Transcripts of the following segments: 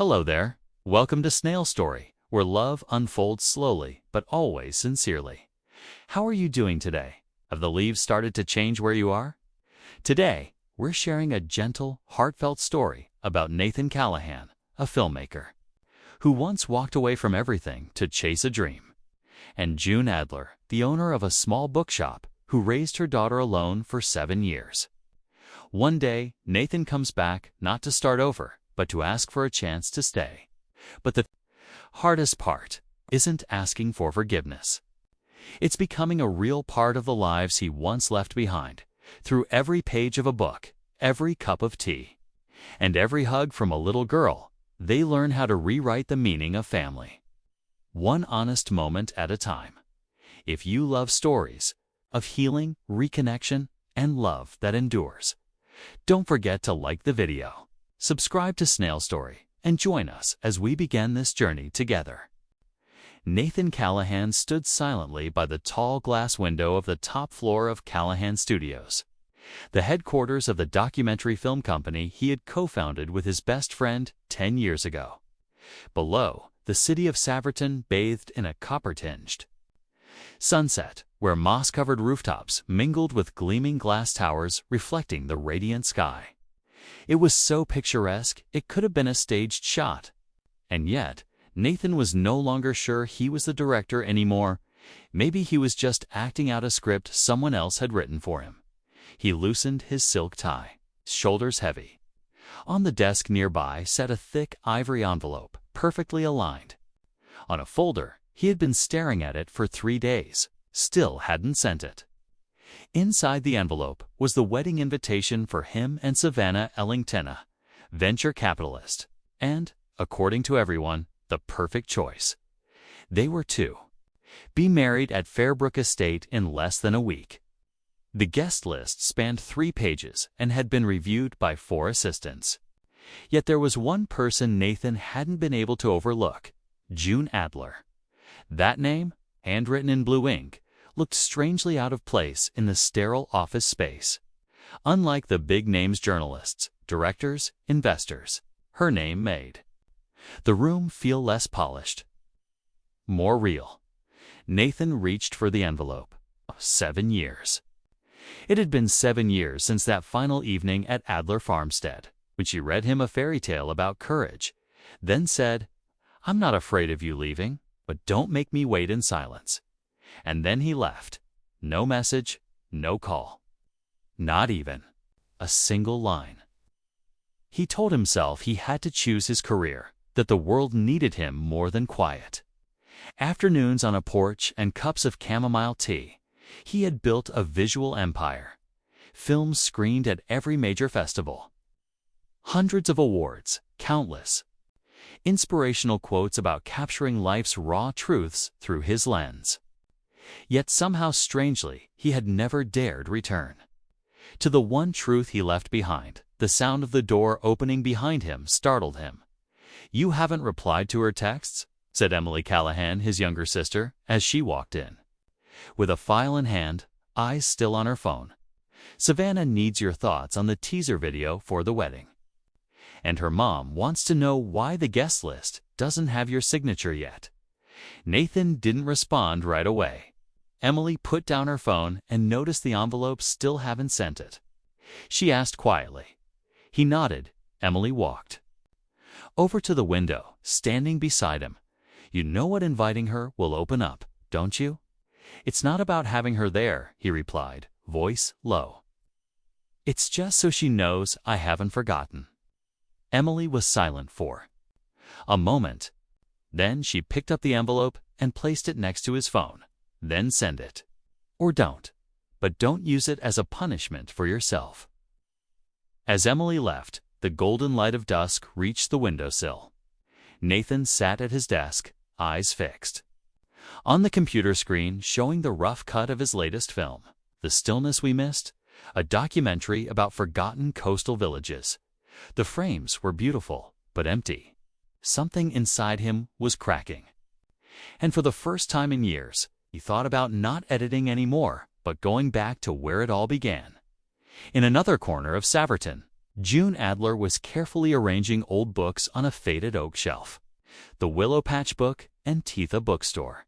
Hello there. Welcome to Snail Story, where love unfolds slowly but always sincerely. How are you doing today? Have the leaves started to change where you are? Today, we're sharing a gentle, heartfelt story about Nathan Callahan, a filmmaker, who once walked away from everything to chase a dream, and June Adler, the owner of a small bookshop who raised her daughter alone for 7 years. One day, Nathan comes back not to start over, but to ask for a chance to stay. But the hardest part isn't asking for forgiveness. It's becoming a real part of the lives he once left behind, through every page of a book, every cup of tea, and every hug from a little girl. They learn how to rewrite the meaning of family, one honest moment at a time. If you love stories of healing, reconnection, and love that endures, don't forget to like the video, subscribe to Snail Story, and join us as we begin this journey together. Nathan Callahan stood silently by the tall glass window of the top floor of Callahan Studios, the headquarters of the documentary film company he had co-founded with his best friend 10 years ago. Below, the city of Saverton bathed in a copper-tinged sunset, where moss-covered rooftops mingled with gleaming glass towers reflecting the radiant sky. It was so picturesque it could have been a staged shot. And yet, Nathan was no longer sure he was the director anymore. Maybe he was just acting out a script someone else had written for him. He loosened his silk tie, shoulders heavy. On the desk nearby sat a thick ivory envelope, perfectly aligned. On a folder, he had been staring at it for 3 days, still hadn't sent it. Inside the envelope was the wedding invitation for him and Savannah Ellington, venture capitalist, and, according to everyone, the perfect choice. They were to be married at Fairbrook Estate in less than a week. The guest list spanned 3 pages and had been reviewed by 4 assistants. Yet there was one person Nathan hadn't been able to overlook: June Adler. That name, handwritten in blue ink, looked strangely out of place in the sterile office space. Unlike the big names journalists, directors, investors, her name made the room feel less polished, more real. Nathan reached for the envelope. 7 years. It had been 7 years since that final evening at Adler Farmstead, when she read him a fairy tale about courage, then said, "I'm not afraid of you leaving, but don't make me wait in silence." And then he left. No message, no call. Not even a single line. He told himself he had to choose his career, that the world needed him more than quiet. Afternoons on a porch and cups of chamomile tea, he had built a visual empire. Films screened at every major festival. Hundreds of awards, countless inspirational quotes about capturing life's raw truths through his lens. Yet somehow strangely, he had never dared return to the one truth he left behind. The sound of the door opening behind him startled him. "You haven't replied to her texts?" said Emily Callahan, his younger sister, as she walked in. With a file in hand, eyes still on her phone. "Savannah needs your thoughts on the teaser video for the wedding. And her mom wants to know why the guest list doesn't have your signature yet." Nathan didn't respond right away. Emily put down her phone and noticed the envelope still hadn't sent it. She asked quietly. He nodded. Emily walked over to the window, standing beside him. "You know what inviting her will open up, don't you?" "It's not about having her there," he replied, voice low. "It's just so she knows I haven't forgotten." Emily was silent for a moment. Then she picked up the envelope and placed it next to his phone. "Then send it. Or don't. But don't use it as a punishment for yourself." As Emily left, the golden light of dusk reached the windowsill. Nathan sat at his desk, eyes fixed on the computer screen showing the rough cut of his latest film, The Stillness We Missed, a documentary about forgotten coastal villages. The frames were beautiful, but empty. Something inside him was cracking. And for the first time in years, he thought about not editing anymore, but going back to where it all began. In another corner of Saverton, June Adler was carefully arranging old books on a faded oak shelf. The Willow Patch Book and Teetha Bookstore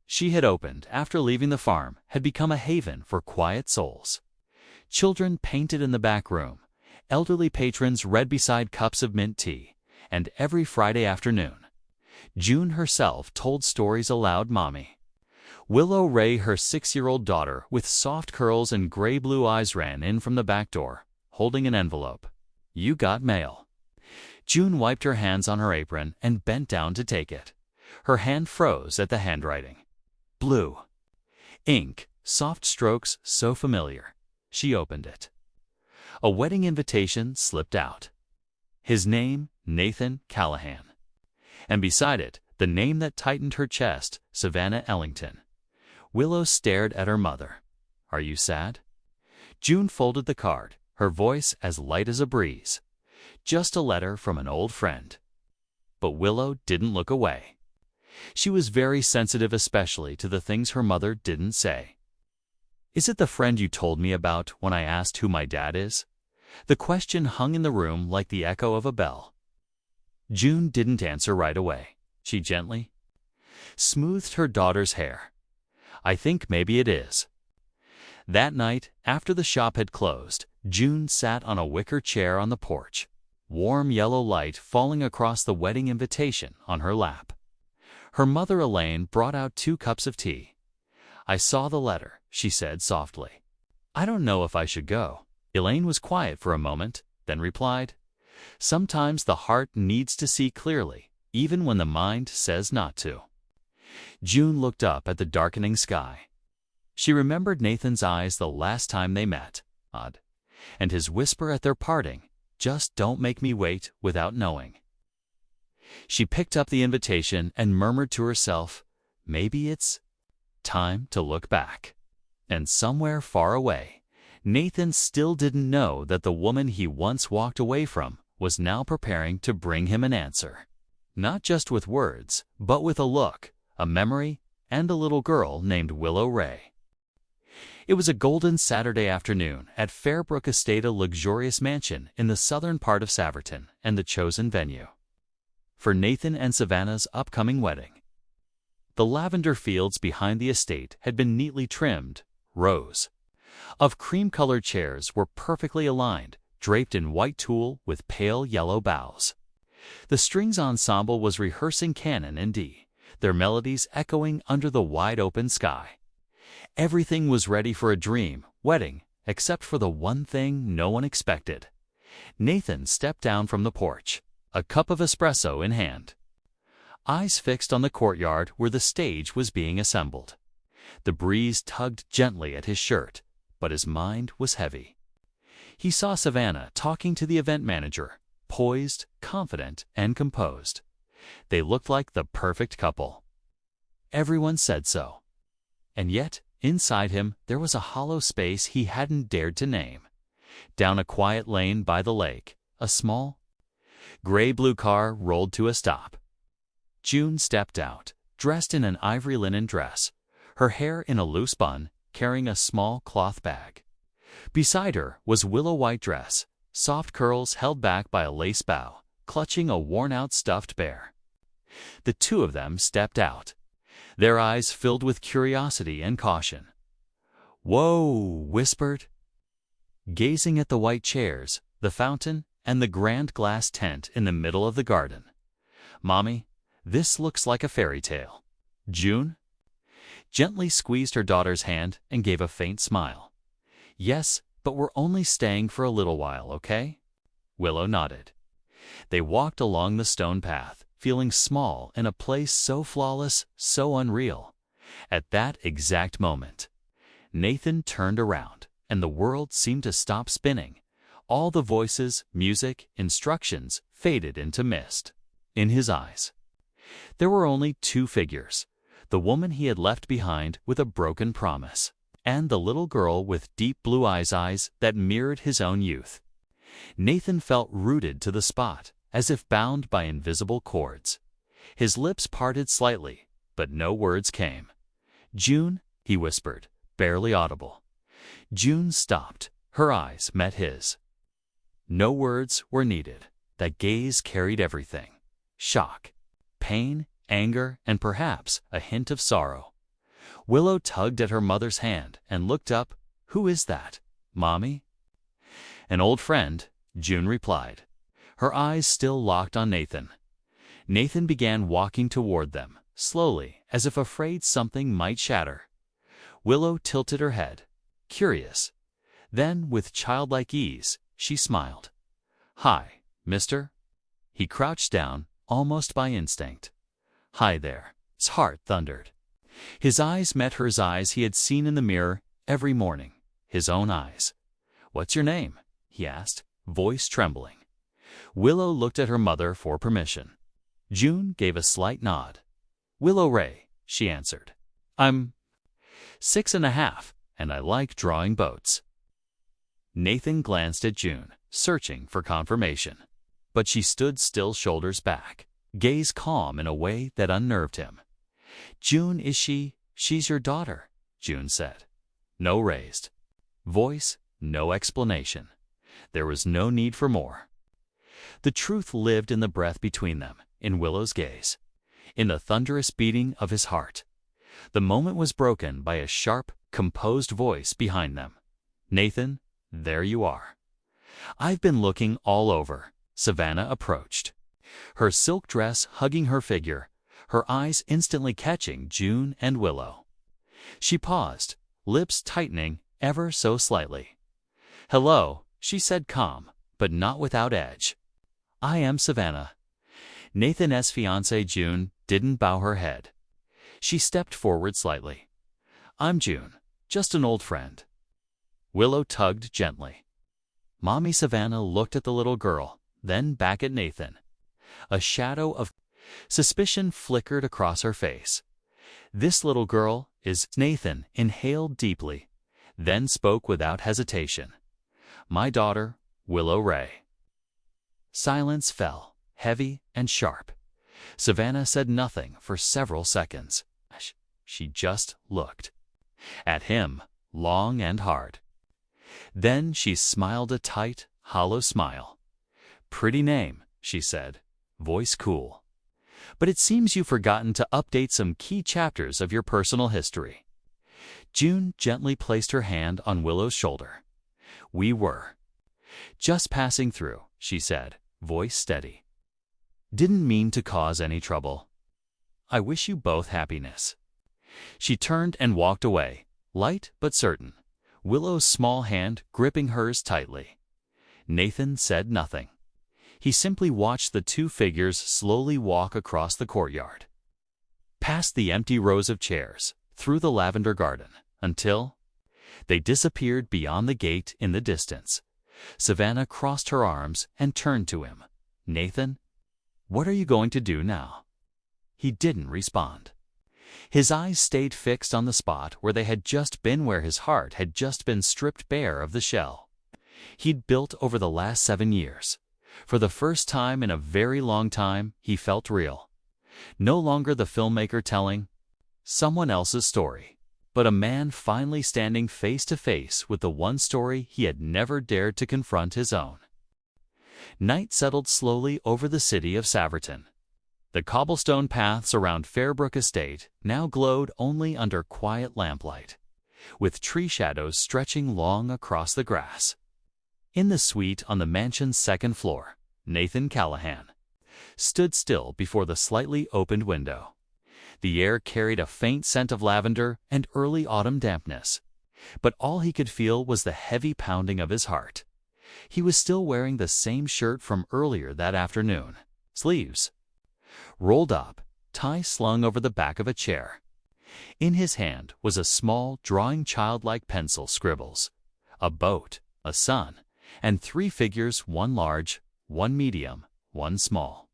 she had opened after leaving the farm had become a haven for quiet souls. Children painted in the back room, elderly patrons read beside cups of mint tea, and every Friday afternoon, June herself told stories aloud. Mommy Willow Ray, her 6-year-old daughter with soft curls and gray-blue eyes, ran in from the back door, holding an envelope. "You got mail." June wiped her hands on her apron and bent down to take it. Her hand froze at the handwriting. Blue ink, soft strokes so familiar. She opened it. A wedding invitation slipped out. His name, Nathan Callahan. And beside it, the name that tightened her chest, Savannah Ellington. Willow stared at her mother. "Are you sad?" June folded the card, her voice as light as a breeze. "Just a letter from an old friend." But Willow didn't look away. She was very sensitive, especially to the things her mother didn't say. "Is it the friend you told me about when I asked who my dad is?" The question hung in the room like the echo of a bell. June didn't answer right away. She gently smoothed her daughter's hair. "I think maybe it is." That night, after the shop had closed, June sat on a wicker chair on the porch, warm yellow light falling across the wedding invitation on her lap. Her mother Elaine brought out 2 cups of tea. "I saw the letter," she said softly. "I don't know if I should go." Elaine was quiet for a moment, then replied, "Sometimes the heart needs to see clearly, even when the mind says not to." June looked up at the darkening sky. She remembered Nathan's eyes the last time they met, odd, and his whisper at their parting, "Just don't make me wait without knowing." She picked up the invitation and murmured to herself, "Maybe it's time to look back." And somewhere far away, Nathan still didn't know that the woman he once walked away from was now preparing to bring him an answer. Not just with words, but with a look, a memory, and a little girl named Willow Ray. It was a golden Saturday afternoon at Fairbrook Estate, a luxurious mansion in the southern part of Saverton, and the chosen venue for Nathan and Savannah's upcoming wedding. The lavender fields behind the estate had been neatly trimmed. Rows of cream-colored chairs were perfectly aligned, draped in white tulle with pale yellow boughs. The strings ensemble was rehearsing canon in D, their melodies echoing under the wide-open sky. Everything was ready for a dream wedding, except for the one thing no one expected. Nathan stepped down from the porch, a cup of espresso in hand, eyes fixed on the courtyard where the stage was being assembled. The breeze tugged gently at his shirt, but his mind was heavy. He saw Savannah talking to the event manager, poised, confident, and composed. They looked like the perfect couple. Everyone said so. And yet, inside him, there was a hollow space he hadn't dared to name. Down a quiet lane by the lake, a small, gray-blue car rolled to a stop. June stepped out, dressed in an ivory linen dress, her hair in a loose bun, carrying a small cloth bag. Beside her was willow-white dress, soft curls held back by a lace bow, clutching a worn-out stuffed bear. The two of them stepped out, their eyes filled with curiosity and caution. "Whoa," whispered, gazing at the white chairs, the fountain, and the grand glass tent in the middle of the garden. "Mommy, this looks like a fairy tale." June gently squeezed her daughter's hand and gave a faint smile. "Yes, but we're only staying for a little while, okay?" Willow nodded. They walked along the stone path, feeling small in a place so flawless, so unreal. At that exact moment, Nathan turned around, and the world seemed to stop spinning. All the voices, music, instructions faded into mist. In his eyes, there were only 2 figures, the woman he had left behind with a broken promise, and the little girl with deep blue eyes that mirrored his own youth. Nathan felt rooted to the spot, as if bound by invisible cords. His lips parted slightly, but no words came. "June," he whispered, barely audible. June stopped. Her eyes met his. No words were needed. That gaze carried everything: shock, pain, anger, and perhaps a hint of sorrow. Willow tugged at her mother's hand and looked up. "Who is that, Mommy?" "An old friend," June replied, her eyes still locked on Nathan. Nathan began walking toward them, slowly, as if afraid something might shatter. Willow tilted her head, curious. Then, with childlike ease, she smiled. "Hi, mister." He crouched down, almost by instinct. "Hi there." His heart thundered. His eyes met her eyes he had seen in the mirror every morning, his own eyes. "What's your name?" he asked, voice trembling. Willow looked at her mother for permission. June gave a slight nod. "Willow Ray," she answered. "I'm 6.5, and I like drawing boats." Nathan glanced at June, searching for confirmation. But she stood still, shoulders back, gaze calm in a way that unnerved him. "June, is she? She's your daughter," June said. No raised voice, no explanation. There was no need for more. The truth lived in the breath between them, in Willow's gaze, in the thunderous beating of his heart. The moment was broken by a sharp, composed voice behind them. "Nathan, there you are." "I've been looking all over." Savannah approached, her silk dress hugging her figure, her eyes instantly catching June and Willow. She paused, lips tightening ever so slightly. "Hello," she said, calm, but not without edge. "I am Savannah." Nathan's fiancée June didn't bow her head. She stepped forward slightly. "I'm June, just an old friend." Willow tugged gently. Mommy Savannah looked at the little girl, then back at Nathan. A shadow of suspicion flickered across her face. "This little girl is—" Nathan inhaled deeply, then spoke without hesitation. "My daughter, Willow Ray." Silence fell, heavy and sharp. Savannah said nothing for several seconds. She just looked at him, long and hard. Then she smiled a tight, hollow smile. "Pretty name," she said, voice cool. "But it seems you've forgotten to update some key chapters of your personal history." June gently placed her hand on Willow's shoulder. "We were just passing through," she said, voice steady. "Didn't mean to cause any trouble. I wish you both happiness." She turned and walked away, light but certain, Willow's small hand gripping hers tightly. Nathan said nothing. He simply watched the two figures slowly walk across the courtyard, past the empty rows of chairs, through the lavender garden, until they disappeared beyond the gate in the distance. Savannah crossed her arms and turned to him. "Nathan, what are you going to do now?" He didn't respond. His eyes stayed fixed on the spot where they had just been, where his heart had just been stripped bare of the shell he'd built over the last 7 years. For the first time in a very long time, he felt real. No longer the filmmaker telling someone else's story, but a man finally standing face to face with the one story he had never dared to confront, his own. Night settled slowly over the city of Saverton. The cobblestone paths around Fairbrook Estate now glowed only under quiet lamplight, with tree shadows stretching long across the grass. In the suite on the mansion's second floor, Nathan Callahan stood still before the slightly opened window. The air carried a faint scent of lavender and early autumn dampness, but all he could feel was the heavy pounding of his heart. He was still wearing the same shirt from earlier that afternoon, sleeves rolled up, tie slung over the back of a chair. In his hand was a small, drawing childlike pencil scribbles, a boat, a sun, and 3 figures, one large, one medium, one small.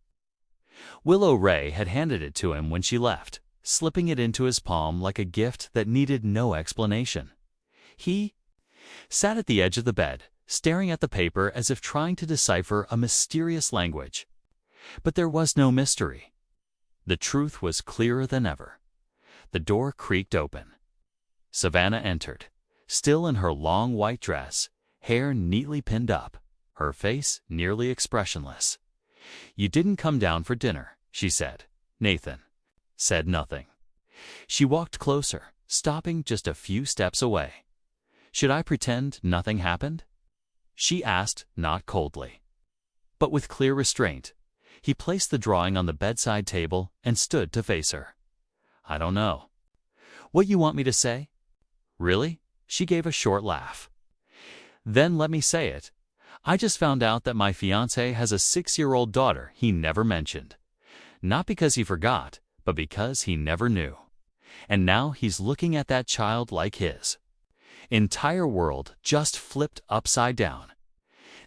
Willow Ray had handed it to him when she left, slipping it into his palm like a gift that needed no explanation. He sat at the edge of the bed, staring at the paper as if trying to decipher a mysterious language. But there was no mystery. The truth was clearer than ever. The door creaked open. Savannah entered, still in her long white dress, hair neatly pinned up, her face nearly expressionless. "You didn't come down for dinner," she said. Nathan said nothing. She walked closer, stopping just a few steps away. "Should I pretend nothing happened?" she asked, not coldly, but with clear restraint. He placed the drawing on the bedside table and stood to face her. "I don't know." "What you want me to say?" "Really?" She gave a short laugh. "Then let me say it. I just found out that my fiancé has a 6-year-old daughter he never mentioned. Not because he forgot, but because he never knew. And now he's looking at that child like his entire world just flipped upside down."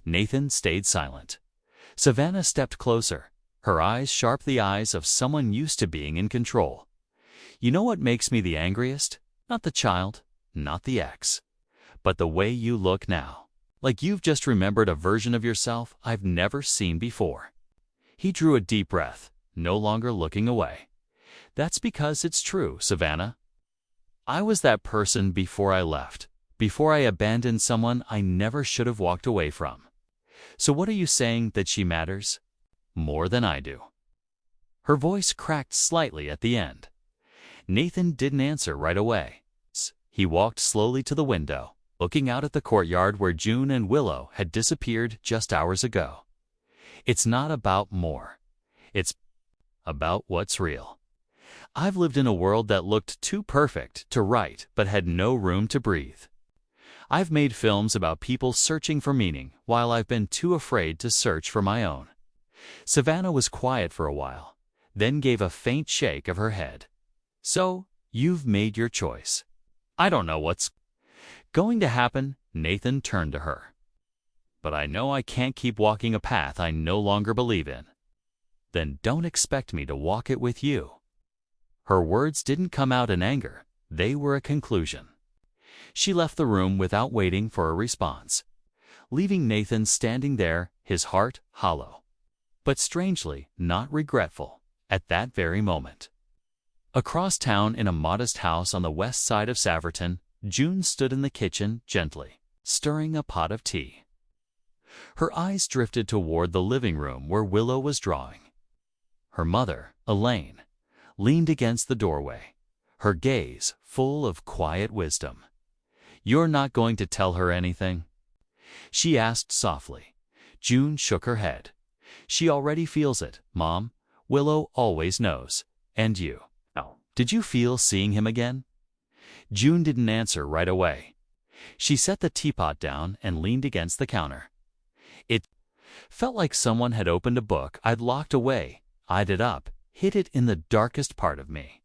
Nathan stayed silent. Savannah stepped closer, her eyes sharp, the eyes of someone used to being in control. "You know what makes me the angriest? Not the child, not the ex, but the way you look now. Like you've just remembered a version of yourself I've never seen before." He drew a deep breath, no longer looking away. "That's because it's true, Savannah. I was that person before I left, before I abandoned someone I never should have walked away from. So what are you saying, that she matters? More than I do?" Her voice cracked slightly at the end. Nathan didn't answer right away. He walked slowly to the window, looking out at the courtyard where June and Willow had disappeared just hours ago. "It's not about more. It's about what's real. I've lived in a world that looked too perfect to write but had no room to breathe. I've made films about people searching for meaning while I've been too afraid to search for my own." Savannah was quiet for a while, then gave a faint shake of her head. "So, you've made your choice. I don't know what's going to happen." Nathan turned to her. "But I know I can't keep walking a path I no longer believe in." "Then don't expect me to walk it with you." Her words didn't come out in anger, they were a conclusion. She left the room without waiting for a response, leaving Nathan standing there, his heart hollow, but strangely not regretful, at that very moment. Across town, in a modest house on the west side of Saverton, June stood in the kitchen gently, stirring a pot of tea. Her eyes drifted toward the living room where Willow was drawing. Her mother, Elaine, leaned against the doorway, her gaze full of quiet wisdom. "You're not going to tell her anything?" she asked softly. June shook her head. "She already feels it, Mom. Willow always knows. And you? Oh, did you feel seeing him again?" June didn't answer right away. She set the teapot down and leaned against the counter. "It felt like someone had opened a book I'd locked away, eyed it up, hid it in the darkest part of me.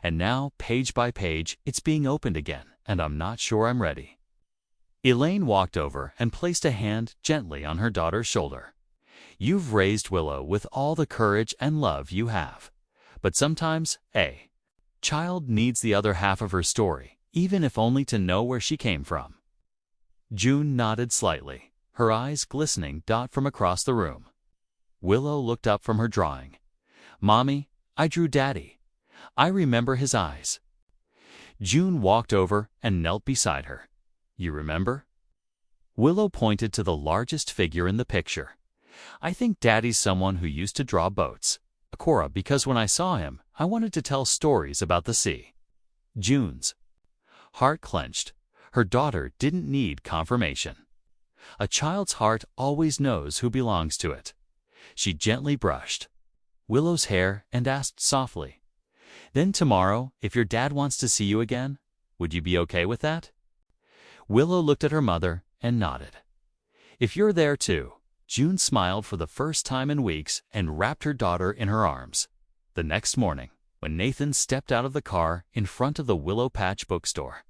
And now, page by page, it's being opened again, and I'm not sure I'm ready." Elaine walked over and placed a hand gently on her daughter's shoulder. "You've raised Willow with all the courage and love you have. But sometimes, a child needs the other half of her story, even if only to know where she came from." June nodded slightly, her eyes glistening from across the room. Willow looked up from her drawing. "Mommy, I drew Daddy. I remember his eyes." June walked over and knelt beside her. "You remember?" Willow pointed to the largest figure in the picture. "I think Daddy's someone who used to draw boats, Cora, because when I saw him, I wanted to tell stories about the sea." June's heart clenched. Her daughter didn't need confirmation. A child's heart always knows who belongs to it. She gently brushed Willow's hair and asked softly, "Then tomorrow, if your dad wants to see you again, would you be okay with that?" Willow looked at her mother and nodded. "If you're there too." June smiled for the first time in weeks and wrapped her daughter in her arms. The next morning, when Nathan stepped out of the car in front of the Willow Patch bookstore,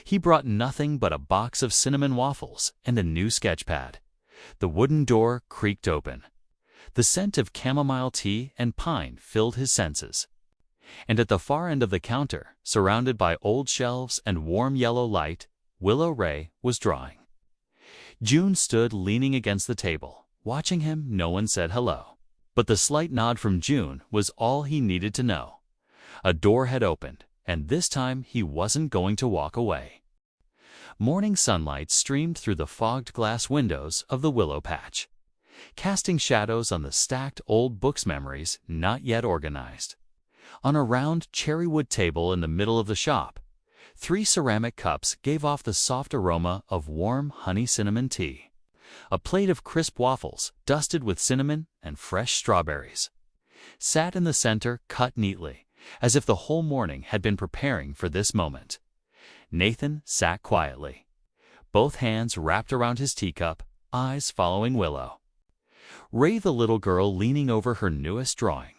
he brought nothing but a box of cinnamon waffles and a new sketch pad. The wooden door creaked open. The scent of chamomile tea and pine filled his senses. And at the far end of the counter, surrounded by old shelves and warm yellow light, Willow Ray was drawing. June stood leaning against the table. Watching him, no one said hello. But the slight nod from June was all he needed to know. A door had opened, and this time he wasn't going to walk away. Morning sunlight streamed through the fogged glass windows of the willow patch, casting shadows on the stacked old books memories not yet organized. On a round cherrywood table in the middle of the shop, 3 ceramic cups gave off the soft aroma of warm honey-cinnamon tea. A plate of crisp waffles, dusted with cinnamon and fresh strawberries, sat in the center, cut neatly, as if the whole morning had been preparing for this moment. Nathan sat quietly, both hands wrapped around his teacup, eyes following Willow. Ray, the little girl, leaning over her newest drawing.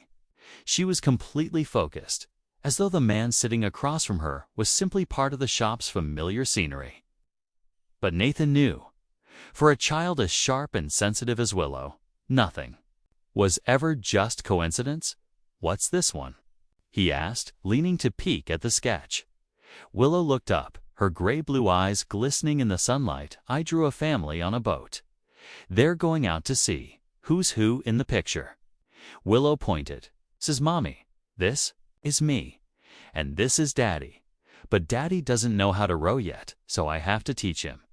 She was completely focused, as though the man sitting across from her was simply part of the shop's familiar scenery. But Nathan knew, for a child as sharp and sensitive as Willow, nothing was ever just coincidence. "What's this one?" he asked, leaning to peek at the sketch. Willow looked up, her gray-blue eyes glistening in the sunlight. "I drew a family on a boat. They're going out to sea. Who's who in the picture?" Willow pointed. "Says Mommy, this is me, and this is Daddy. But Daddy doesn't know how to row yet, so I have to teach him."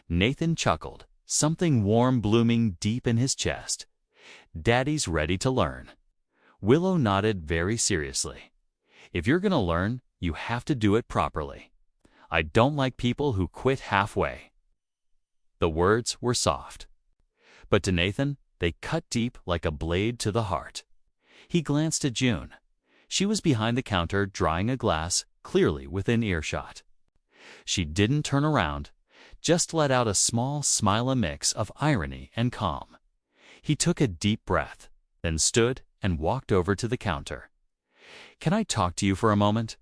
Nathan chuckled, something warm blooming deep in his chest. "Daddy's ready to learn." Willow nodded very seriously. "If you're going to learn, you have to do it properly. I don't like people who quit halfway." The words were soft, but to Nathan, they cut deep like a blade to the heart. He glanced at June. She was behind the counter drying a glass, clearly within earshot. She didn't turn around, just let out a small smile, a mix of irony and calm. He took a deep breath, then stood and walked over to the counter. "Can I talk to you for a moment?"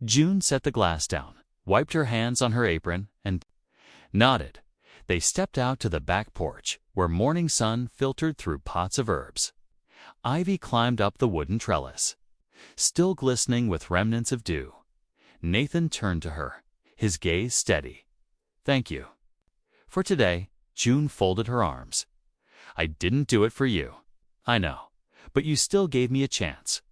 June set the glass down, wiped her hands on her apron, and nodded. They stepped out to the back porch, where morning sun filtered through pots of herbs. Ivy climbed up the wooden trellis, still glistening with remnants of dew. Nathan turned to her, his gaze steady. "Thank you for today." June folded her arms. "I didn't do it for you, I know, but you still gave me a chance."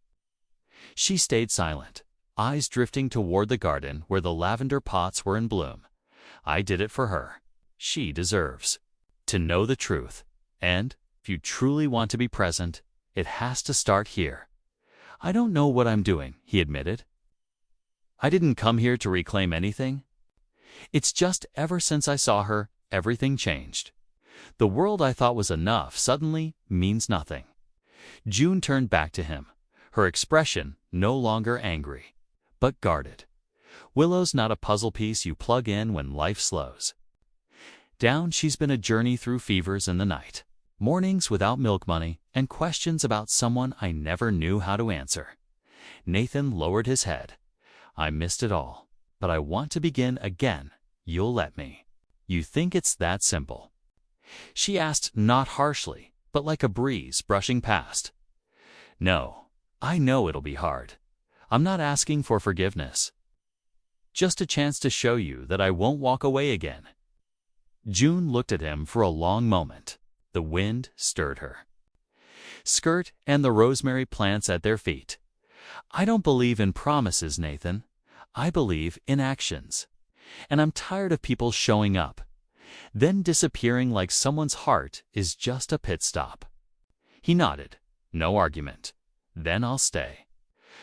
She stayed silent, eyes drifting toward the garden where the lavender pots were in bloom. "I did it for her. She deserves to know the truth. And if you truly want to be present, it has to start here." "I don't know what I'm doing," he admitted. "I didn't come here to reclaim anything. It's just ever since I saw her, everything changed. The world I thought was enough suddenly means nothing." June turned back to him, her expression no longer angry, but guarded. Willow's not a puzzle piece you plug in when life slows down. She's been a journey through fevers in the night, mornings without milk money, and questions about someone I never knew how to answer. Nathan lowered his head. "I missed it all, but I want to begin again. You'll let me?" "You think it's that simple?" she asked, not harshly, but like a breeze brushing past. "No, I know it'll be hard. I'm not asking for forgiveness. Just a chance to show you that I won't walk away again." June looked at him for a long moment. The wind stirred her skirt and the rosemary plants at their feet. "I don't believe in promises, Nathan. I believe in actions. And I'm tired of people showing up, then disappearing like someone's heart is just a pit stop." He nodded. "No argument. Then I'll stay.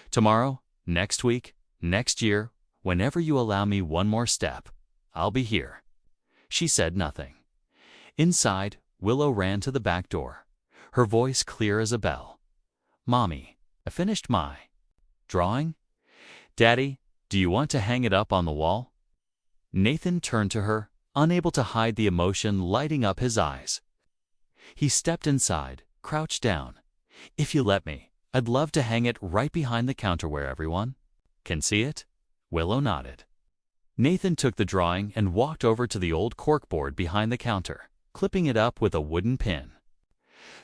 Tomorrow, next week, next year, whenever you allow me one more step, I'll be here." She said nothing. Inside, Willow ran to the back door, her voice clear as a bell. "Mommy, I finished my drawing. Daddy, do you want to hang it up on the wall?" Nathan turned to her, unable to hide the emotion lighting up his eyes. He stepped inside, crouched down. "If you let me, I'd love to hang it right behind the counter where everyone can see it." Willow nodded. Nathan took the drawing and walked over to the old corkboard behind the counter, clipping it up with a wooden pin.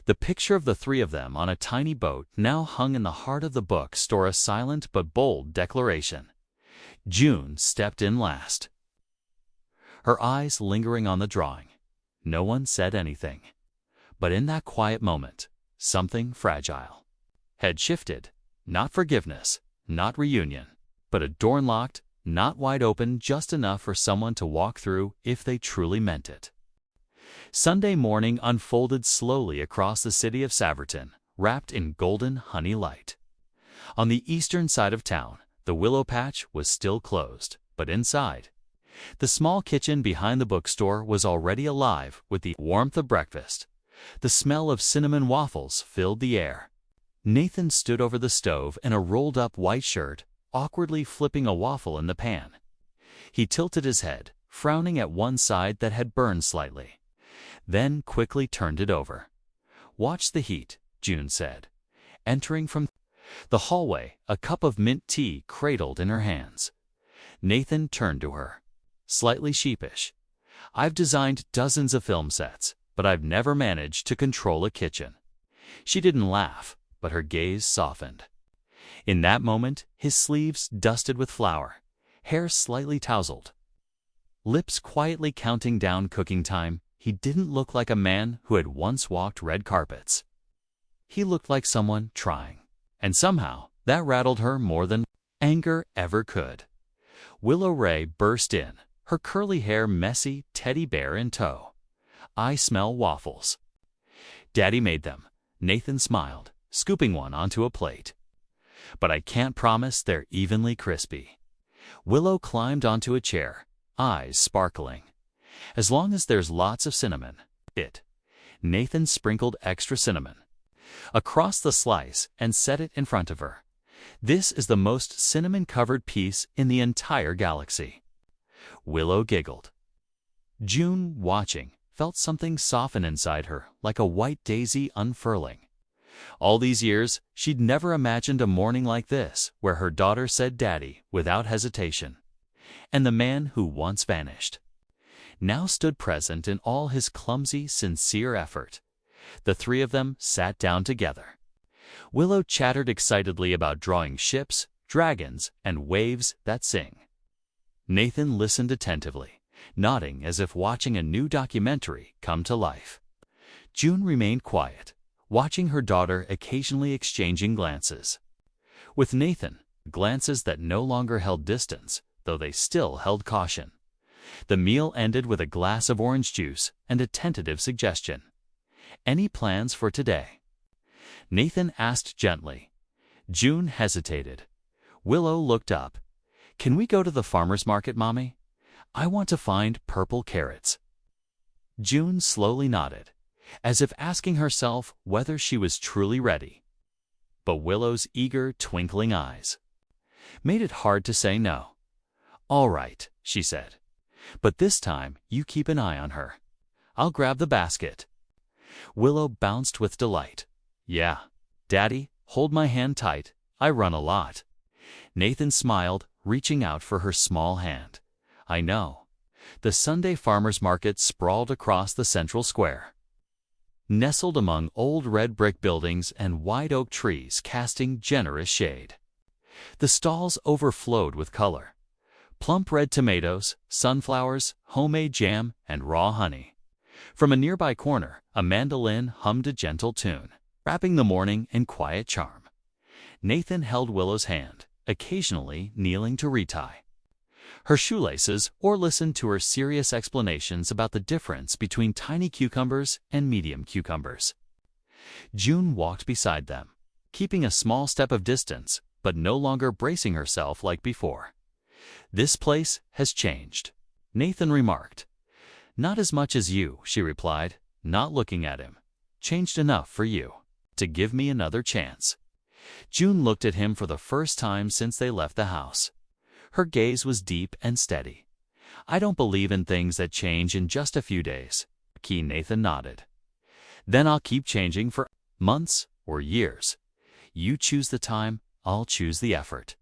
The picture of the 3 of them on a tiny boat now hung in the heart of the bookstore, a silent but bold declaration. June stepped in last, her eyes lingering on the drawing. No one said anything. But in that quiet moment, something fragile had shifted. Not forgiveness, not reunion, but a door unlocked, not wide open, just enough for someone to walk through if they truly meant it. Sunday morning unfolded slowly across the city of Saverton, wrapped in golden honey light. On the eastern side of town, the willow patch was still closed, but inside, the small kitchen behind the bookstore was already alive with the warmth of breakfast. The smell of cinnamon waffles filled the air. Nathan stood over the stove in a rolled-up white shirt, awkwardly flipping a waffle in the pan. He tilted his head, frowning at one side that had burned slightly, then quickly turned it over. "Watch the heat," June said, entering from the hallway, a cup of mint tea cradled in her hands. Nathan turned to her, slightly sheepish. "I've designed dozens of film sets, but I've never managed to control a kitchen." She didn't laugh, but her gaze softened. In that moment, his sleeves dusted with flour, hair slightly tousled, lips quietly counting down cooking time, he didn't look like a man who had once walked red carpets. He looked like someone trying. And somehow, that rattled her more than anger ever could. Willow Ray burst in, her curly hair messy, teddy bear in tow. "I smell waffles." "Daddy made them," Nathan smiled, scooping one onto a plate. "But I can't promise they're evenly crispy." Willow climbed onto a chair, eyes sparkling. "As long as there's lots of cinnamon." Nathan sprinkled extra cinnamon across the slice and set it in front of her. "This is the most cinnamon-covered piece in the entire galaxy." Willow giggled. June, watching, felt something soften inside her like a white daisy unfurling. All these years, she'd never imagined a morning like this, where her daughter said "Daddy" without hesitation. And the man who once vanished now stood present in all his clumsy, sincere effort. The three of them sat down together. Willow chattered excitedly about drawing ships, dragons, and waves that sing. Nathan listened attentively, nodding as if watching a new documentary come to life. June remained quiet, watching her daughter occasionally exchanging glances. With Nathan, glances that no longer held distance, though they still held caution. The meal ended with a glass of orange juice and a tentative suggestion. "Any plans for today?" Nathan asked gently. June hesitated. Willow looked up. "Can we go to the farmer's market, Mommy? I want to find purple carrots." June slowly nodded, as if asking herself whether she was truly ready. But Willow's eager, twinkling eyes made it hard to say no. "All right," she said. "But this time you keep an eye on her. I'll grab the basket." Willow bounced with delight. "Yeah, Daddy, hold my hand tight. I run a lot." Nathan smiled, reaching out for her small hand. "I know." The Sunday farmer's market sprawled across the central square, nestled among old red brick buildings and wide oak trees casting generous shade. The stalls overflowed with color: plump red tomatoes, sunflowers, homemade jam, and raw honey. From a nearby corner, a mandolin hummed a gentle tune, wrapping the morning in quiet charm. Nathan held Willow's hand, occasionally kneeling to retie her shoelaces or listened to her serious explanations about the difference between tiny cucumbers and medium cucumbers. June walked beside them, keeping a small step of distance, but no longer bracing herself like before. "This place has changed," Nathan remarked. "Not as much as you," she replied, not looking at him. "Changed enough for you to give me another chance." June looked at him for the first time since they left the house. Her gaze was deep and steady. "I don't believe in things that change in just a few days." Nathan nodded. "Then I'll keep changing for months or years. You choose the time, I'll choose the effort."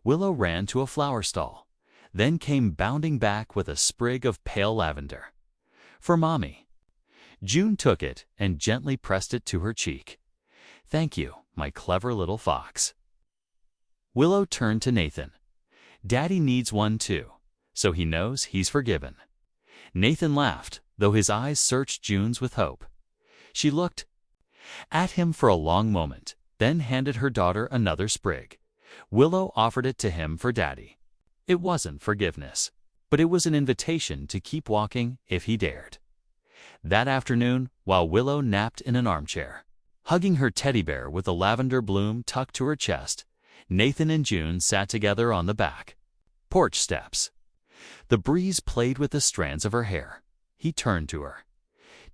Willow ran to a flower stall, then came bounding back with a sprig of pale lavender. "For Mommy." June took it and gently pressed it to her cheek. "Thank you, my clever little fox." Willow turned to Nathan. "Daddy needs one too, so he knows he's forgiven." Nathan laughed, though his eyes searched June's with hope. She looked at him for a long moment, then handed her daughter another sprig. Willow offered it to him for Daddy. It wasn't forgiveness, but it was an invitation to keep walking if he dared. That afternoon, while Willow napped in an armchair, hugging her teddy bear with a lavender bloom tucked to her chest, Nathan and June sat together on the back porch steps. The breeze played with the strands of her hair. He turned to her.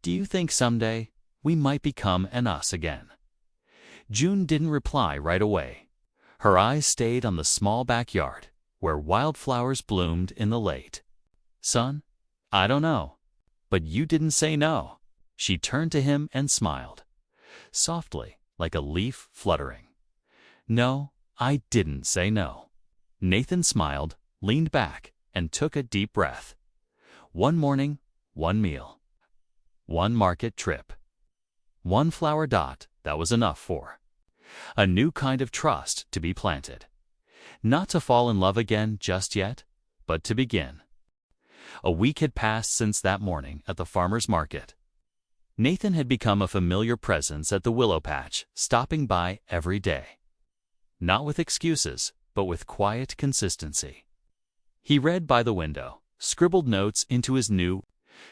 "Do you think someday we might become an us again?" June didn't reply right away. Her eyes stayed on the small backyard, where wildflowers bloomed in the late. "Son, I don't know. But you didn't say no." She turned to him and smiled, softly, like a leaf fluttering. "No, I didn't say no." Nathan smiled, leaned back, and took a deep breath. One morning, one meal. One market trip. One flower dot, that was enough for a new kind of trust to be planted. Not to fall in love again just yet, but to begin. A week had passed since that morning at the farmer's market. Nathan had become a familiar presence at the willow patch, stopping by every day. Not with excuses, but with quiet consistency. He read by the window, scribbled notes into his new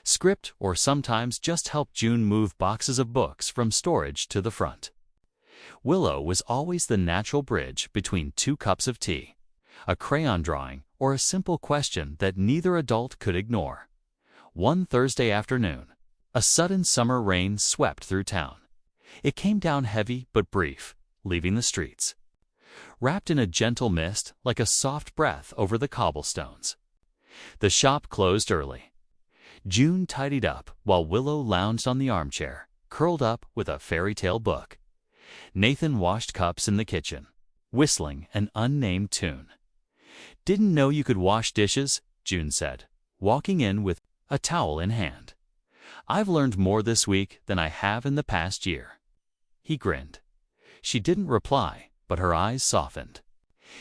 script, or sometimes just helped June move boxes of books from storage to the front. Willow was always the natural bridge between 2 cups of tea, a crayon drawing, or a simple question that neither adult could ignore. One Thursday afternoon, a sudden summer rain swept through town. It came down heavy but brief, leaving the streets wrapped in a gentle mist like a soft breath over the cobblestones. The shop closed early. June tidied up while Willow lounged on the armchair, curled up with a fairy tale book. Nathan washed cups in the kitchen, whistling an unnamed tune. "Didn't know you could wash dishes," June said, walking in with a towel in hand. "I've learned more this week than I have in the past year." He grinned. She didn't reply, but her eyes softened.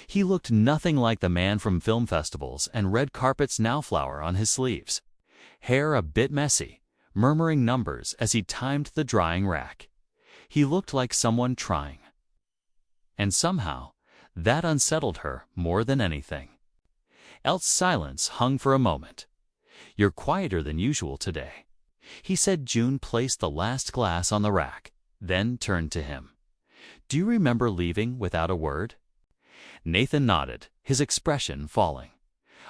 He looked nothing like the man from film festivals and red carpets now flower on his sleeves. Hair a bit messy, murmuring numbers as he timed the drying rack. He looked like someone trying. And somehow, that unsettled her more than anything. Else silence hung for a moment. "You're quieter than usual today," he said. June placed the last glass on the rack, then turned to him. "Do you remember leaving without a word?" Nathan nodded, his expression falling.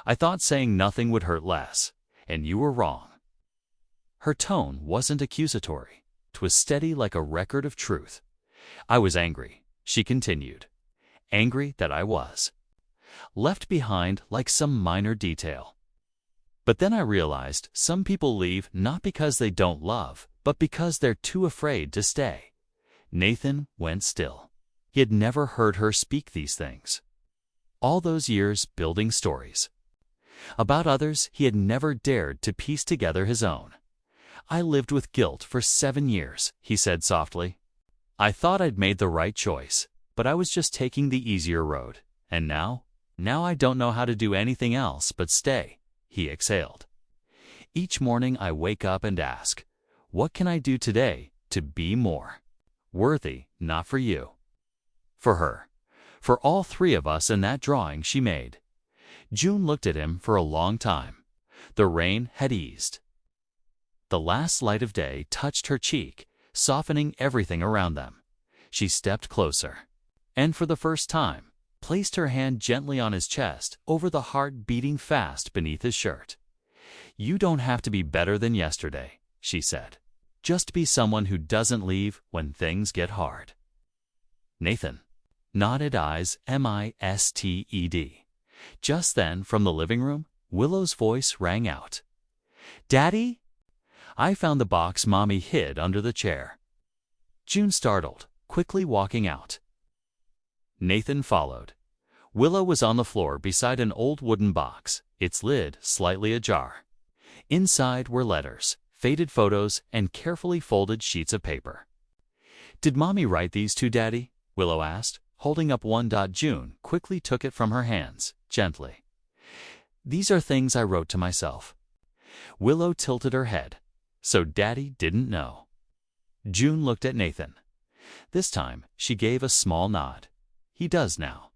"I thought saying nothing would hurt less, and you were wrong." Her tone wasn't accusatory. 'Twas steady like a record of truth. "I was angry," she continued. "Angry that I was left behind like some minor detail. But then I realized some people leave not because they don't love, but because they're too afraid to stay." Nathan went still. He had never heard her speak these things. All those years building stories about others, he had never dared to piece together his own. "I lived with guilt for 7 years, he said softly. "I thought I'd made the right choice, but I was just taking the easier road. And now I don't know how to do anything else but stay," he exhaled. "Each morning I wake up and ask, what can I do today to be more worthy, not for you, for her, for all 3 of us in that drawing she made." June looked at him for a long time. The rain had eased. The last light of day touched her cheek, softening everything around them. She stepped closer, and for the first time, placed her hand gently on his chest over the heart beating fast beneath his shirt. "You don't have to be better than yesterday," she said. "Just be someone who doesn't leave when things get hard." Nathan nodded, eyes misted. Just then, from the living room, Willow's voice rang out. "Daddy?" "I found the box Mommy hid under the chair." June startled, quickly walking out. Nathan followed. Willow was on the floor beside an old wooden box, its lid slightly ajar. Inside were letters, faded photos, and carefully folded sheets of paper. "Did Mommy write these to Daddy?" Willow asked, holding up one. June quickly took it from her hands, gently. "These are things I wrote to myself." Willow tilted her head. "So Daddy didn't know." June looked at Nathan. This time, she gave a small nod. "He does now."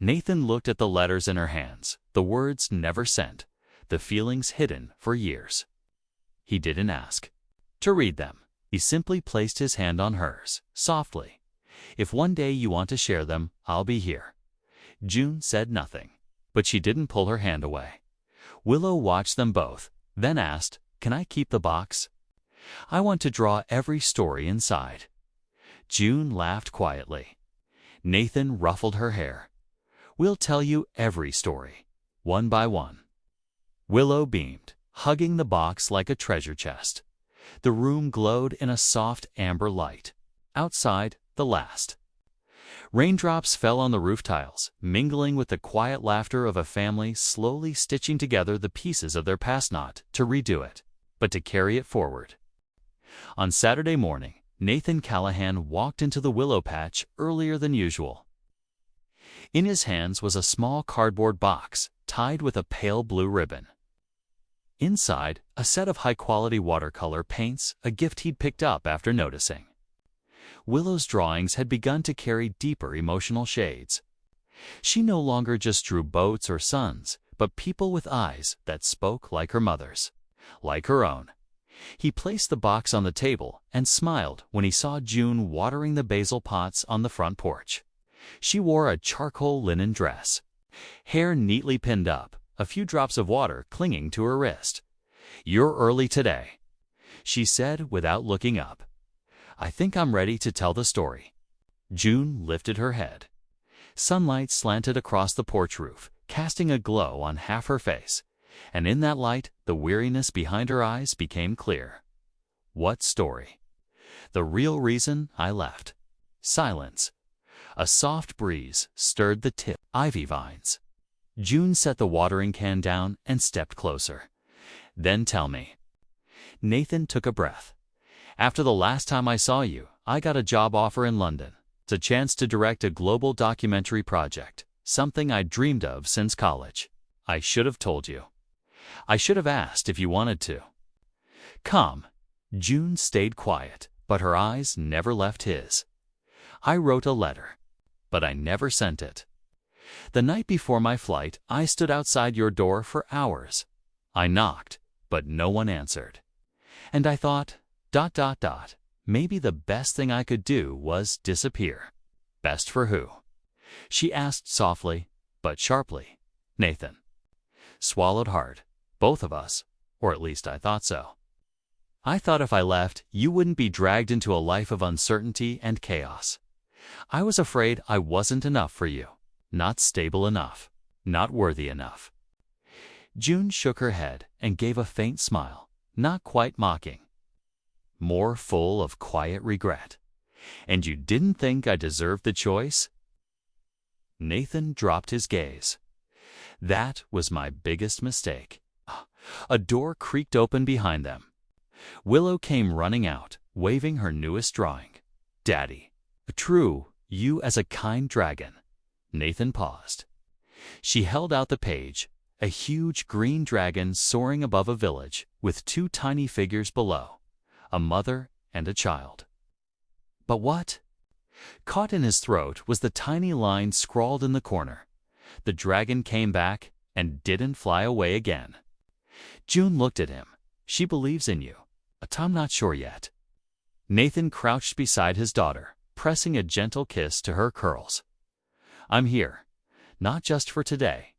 Nathan looked at the letters in her hands, The words never sent, the feelings hidden for years. He didn't ask to read them. He simply placed his hand on hers, softly. "If one day you want to share them, I'll be here." June said nothing, but she didn't pull her hand away. Willow watched them both, then asked, "Can I keep the box? I want to draw every story inside." June laughed quietly. Nathan ruffled her hair. "We'll tell you every story, one by one." Willow beamed, hugging the box like a treasure chest. The room glowed in a soft amber light. Outside, the last. Raindrops fell on the roof tiles, mingling with the quiet laughter of a family slowly stitching together the pieces of their past, not to redo it, but to carry it forward. On Saturday morning, Nathan Callahan walked into the willow patch earlier than usual. In his hands was a small cardboard box tied with a pale blue ribbon. Inside, a set of high-quality watercolor paints, a gift he'd picked up after noticing. Willow's drawings had begun to carry deeper emotional shades. She no longer just drew boats or suns, but people with eyes that spoke like her mother's, like her own. He placed the box on the table and smiled when he saw June watering the basil pots on the front porch. She wore a charcoal linen dress, hair neatly pinned up, a few drops of water clinging to her wrist. "You're early today," she said without looking up. "I think I'm ready to tell the story." June lifted her head. Sunlight slanted across the porch roof, casting a glow on half her face, and in that light the weariness behind her eyes became clear. "What story?" "The real reason I left." Silence. A soft breeze stirred the tip ivy vines. June set the watering can down and stepped closer. "Then tell me." Nathan took a breath. "After the last time I saw you, I got a job offer in London. It's a chance to direct a global documentary project, something I dreamed of since college. I should have told you. I should have asked if you wanted to." "Come." June stayed quiet, but her eyes never left his. "I wrote a letter, but I never sent it. The night before my flight, I stood outside your door for hours. I knocked, but no one answered. And I thought, ... maybe the best thing I could do was disappear." "Best for who?" she asked softly, but sharply. "Nathan." Swallowed hard. "Both of us, or at least I thought so. I thought if I left, you wouldn't be dragged into a life of uncertainty and chaos. I was afraid I wasn't enough for you. Not stable enough, not worthy enough." June shook her head and gave a faint smile, not quite mocking, more full of quiet regret. "And you didn't think I deserved the choice?" Nathan dropped his gaze. "That was my biggest mistake." A door creaked open behind them. Willow came running out, waving her newest drawing. "Daddy." "True, you as a kind dragon." Nathan paused. She held out the page, a huge green dragon soaring above a village, with two tiny figures below, a mother and a child. "But what?" Caught in his throat was the tiny line scrawled in the corner. The dragon came back and didn't fly away again. June looked at him. "She believes in you, but I'm not sure yet." Nathan crouched beside his daughter, pressing a gentle kiss to her curls. "I'm here, not just for today."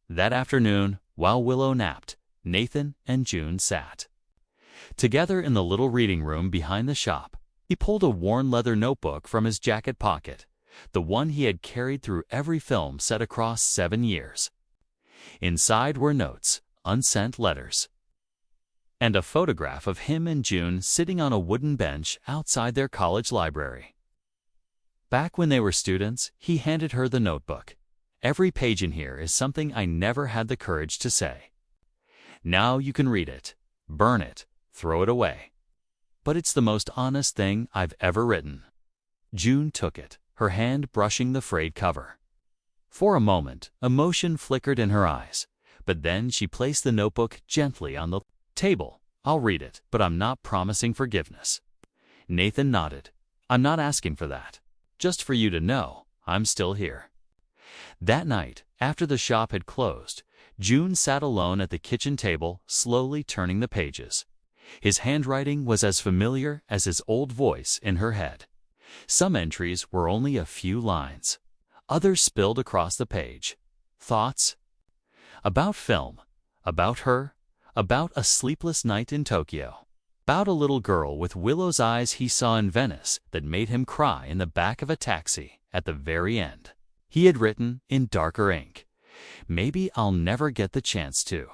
That afternoon, while Willow napped, Nathan and June sat together in the little reading room behind the shop. He pulled a worn leather notebook from his jacket pocket, the one he had carried through every film set across 7 years. Inside were notes, unsent letters, and a photograph of him and June sitting on a wooden bench outside their college library. Back when they were students, he handed her the notebook. "Every page in here is something I never had the courage to say. Now you can read it, burn it, throw it away. But it's the most honest thing I've ever written." June took it, her hand brushing the frayed cover. For a moment, emotion flickered in her eyes, but then she placed the notebook gently on the table. "I'll read it, but I'm not promising forgiveness." Nathan nodded. "I'm not asking for that. Just for you to know, I'm still here." That night, after the shop had closed, June sat alone at the kitchen table, slowly turning the pages. His handwriting was as familiar as his old voice in her head. Some entries were only a few lines. Others spilled across the page. Thoughts about film, about her, about a sleepless night in Tokyo, about a little girl with Willow's eyes he saw in Venice that made him cry in the back of a taxi at the very end. He had written in darker ink, "Maybe I'll never get the chance to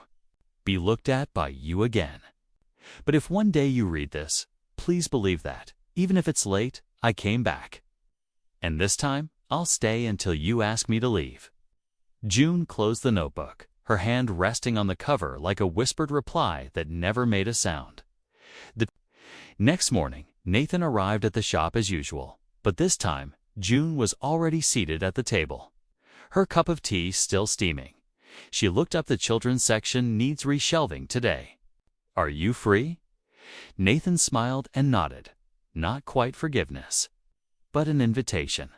be looked at by you again. But if one day you read this, please believe that, even if it's late, I came back. And this time, I'll stay until you ask me to leave." June closed the notebook, her hand resting on the cover like a whispered reply that never made a sound. The next morning, Nathan arrived at the shop as usual, but this time, June was already seated at the table, her cup of tea still steaming. She looked up the children's section needs reshelving today. "Are you free?" Nathan smiled and nodded. Not quite forgiveness, but an invitation.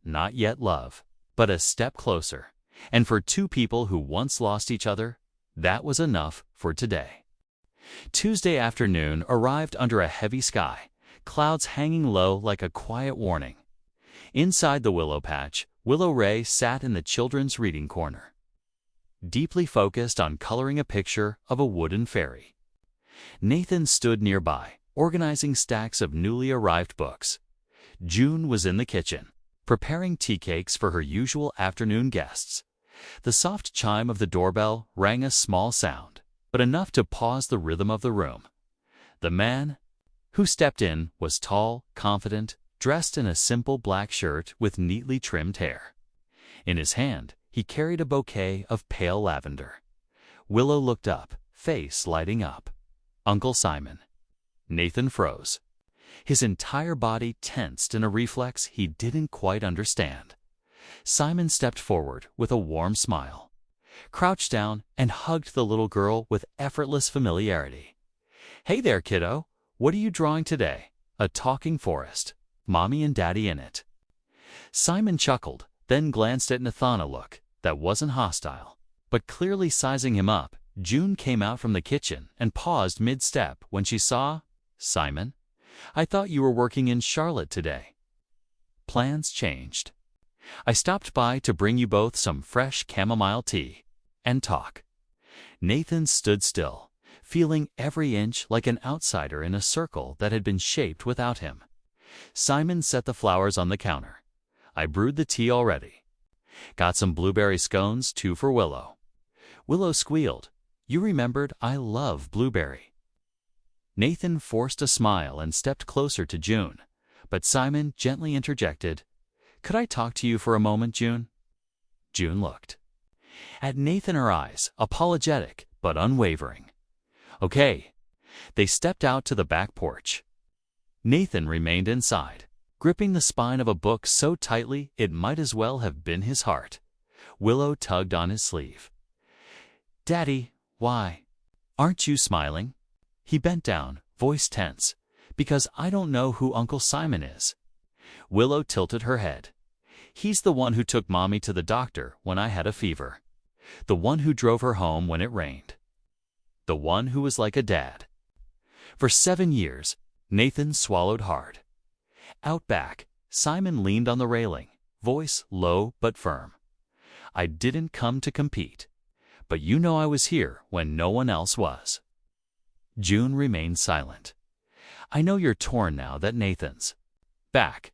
Not yet love, but a step closer. And for two people who once lost each other, that was enough for today. Tuesday afternoon arrived under a heavy sky, clouds hanging low like a quiet warning. Inside the willow patch, Willow Ray sat in the children's reading corner, deeply focused on coloring a picture of a wooden fairy. Nathan stood nearby, organizing stacks of newly arrived books. June was in the kitchen, preparing tea cakes for her usual afternoon guests. The soft chime of the doorbell rang a small sound, but enough to pause the rhythm of the room. The man who stepped in was tall, confident, dressed in a simple black shirt with neatly trimmed hair. In his hand, he carried a bouquet of pale lavender. Willow looked up, face lighting up. "Uncle Simon." Nathan froze. His entire body tensed in a reflex he didn't quite understand. Simon stepped forward with a warm smile, crouched down, and hugged the little girl with effortless familiarity. "Hey there, kiddo. What are you drawing today?" "A talking forest. Mommy and Daddy in it." Simon chuckled, then glanced at Nathan a look that wasn't hostile, but clearly sizing him up. June came out from the kitchen and paused mid-step when she saw Simon. "I thought you were working in Charlotte today." "Plans changed. I stopped by to bring you both some fresh chamomile tea and talk." Nathan stood still, feeling every inch like an outsider in a circle that had been shaped without him. Simon set the flowers on the counter. "I brewed the tea already. Got some blueberry scones, too, for Willow." Willow squealed. "You remembered I love blueberry." Nathan forced a smile and stepped closer to June, but Simon gently interjected, "Could I talk to you for a moment, June?" June looked at Nathan, her eyes apologetic but unwavering. "Okay." They stepped out to the back porch. Nathan remained inside, gripping the spine of a book so tightly it might as well have been his heart. Willow tugged on his sleeve. "Daddy, why aren't you smiling?" He bent down, voice tense. "Because I don't know who Uncle Simon is." Willow tilted her head. "He's the one who took Mommy to the doctor when I had a fever. The one who drove her home when it rained. The one who was like a dad." For 7 years, Nathan swallowed hard. Out back, Simon leaned on the railing, voice low but firm. "I didn't come to compete, but you know I was here when no one else was." June remained silent. "I know you're torn now that Nathan's back,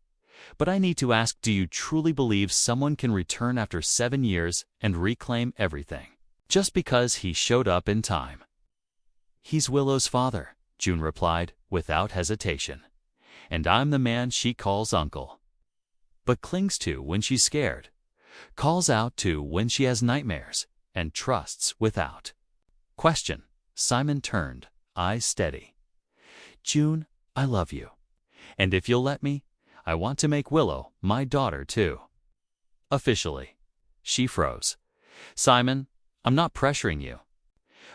but I need to ask, do you truly believe someone can return after 7 years and reclaim everything, just because he showed up in time?" "He's Willow's father," June replied without hesitation. "And I'm the man she calls uncle, but clings to when she's scared, calls out to when she has nightmares, and trusts without question." Simon turned, eyes steady. "June, I love you. And if you'll let me, I want to make Willow my daughter too." Officially. She froze. "Simon, I'm not pressuring you.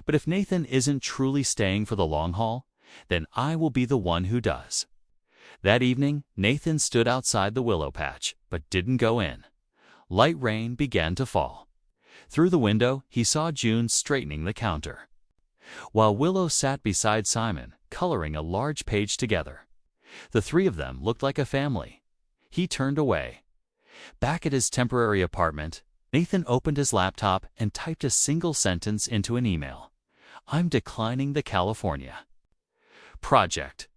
But if Nathan isn't truly staying for the long haul, then I will be the one who does." That evening, Nathan stood outside the willow patch, but didn't go in. Light rain began to fall. Through the window, he saw June straightening the counter, while Willow sat beside Simon, coloring a large page together. The three of them looked like a family. He turned away. Back at his temporary apartment, Nathan opened his laptop and typed a single sentence into an email. "I'm declining the California project.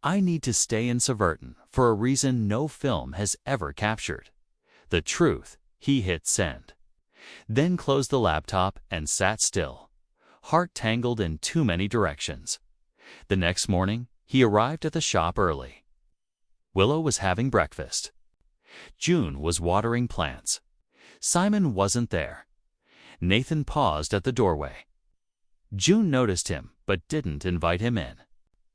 I need to stay in Silverton for a reason no film has ever captured. The truth." He hit send, then closed the laptop and sat still, heart tangled in too many directions. The next morning, he arrived at the shop early. Willow was having breakfast. June was watering plants. Simon wasn't there. Nathan paused at the doorway. June noticed him, but didn't invite him in.